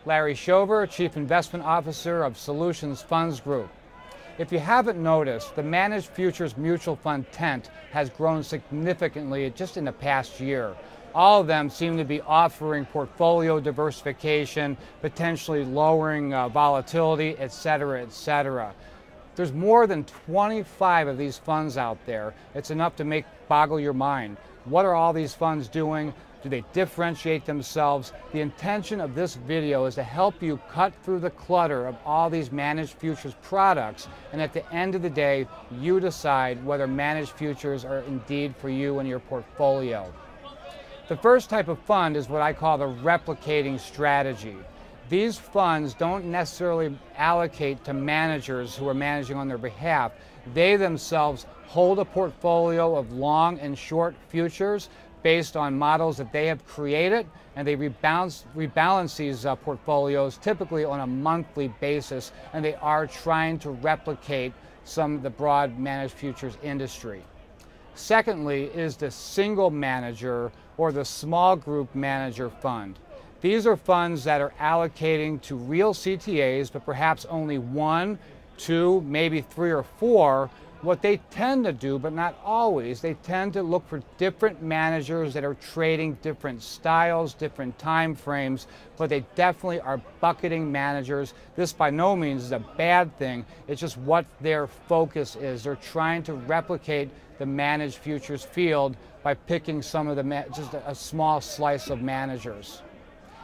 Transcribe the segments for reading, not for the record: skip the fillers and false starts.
Larry Shover, Chief Investment Officer of Solutions Funds Group. If you haven't noticed, the Managed Futures Mutual Fund tent has grown significantly just in the past year. All of them seem to be offering portfolio diversification, potentially lowering volatility, et cetera, et cetera. There's more than 25 of these funds out there. It's enough to boggle your mind. What are all these funds doing? Do they differentiate themselves? The intention of this video is to help you cut through the clutter of all these managed futures products, and at the end of the day, you decide whether managed futures are indeed for you and your portfolio. The first type of fund is what I call the replicating strategy. These funds don't necessarily allocate to managers who are managing on their behalf. They themselves hold a portfolio of long and short futures based on models that they have created, and they rebalance these portfolios typically on a monthly basis, and they are trying to replicate some of the broad managed futures industry. Secondly is the single manager or the small group manager fund. These are funds that are allocating to real CTAs, but perhaps only one, two, maybe three or four. What they tend to do, but not always, they tend to look for different managers that are trading different styles, different time frames, but they definitely are bucketing managers. This by no means is a bad thing. It's just what their focus is. They're trying to replicate the managed futures field by picking some of just a small slice of managers.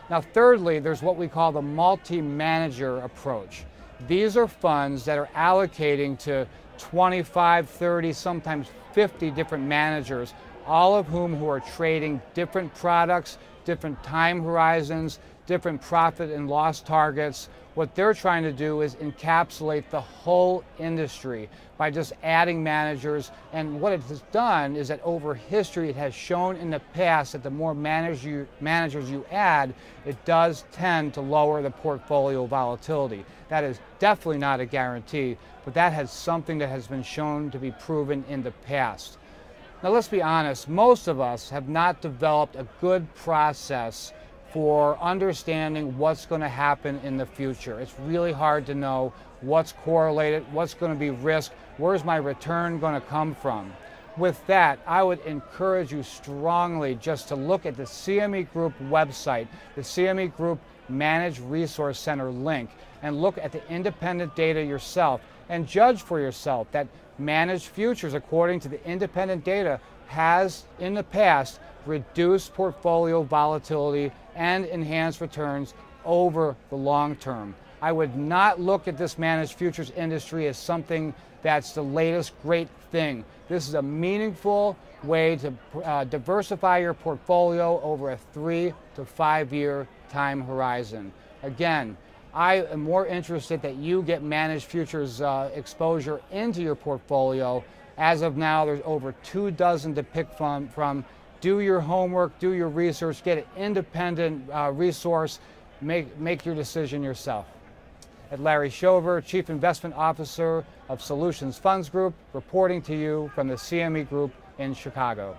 Now, thirdly, there's what we call the multi-manager approach. These are funds that are allocating to 25, 30, sometimes 50 different managers, all of whom are trading different products, different time horizons, different profit and loss targets. What they're trying to do is encapsulate the whole industry by just adding managers. And what it has done is that over history, it has shown in the past that the more managers you add, it does tend to lower the portfolio volatility. That is definitely not a guarantee, but that has something that has been shown to be proven in the past. Now, let's be honest, most of us have not developed a good process for understanding what's going to happen in the future. It's really hard to know what's correlated, what's going to be risk, where's my return going to come from. With that, I would encourage you strongly just to look at the CME Group website, the CME Group Managed Resource Center link, and look at the independent data yourself and judge for yourself that managed futures, according to the independent data, has in the past reduced portfolio volatility and enhanced returns over the long term. I would not look at this managed futures industry as something that's the latest great thing. This is a meaningful way to diversify your portfolio over a 3 to 5 year time horizon. Again, I am more interested that you get managed futures exposure into your portfolio. As of now, there's over 24 to pick from. Do your homework, do your research, get an independent resource, make your decision yourself. At Larry Shover, Chief Investment Officer of Solutions Funds Group, reporting to you from the CME Group in Chicago.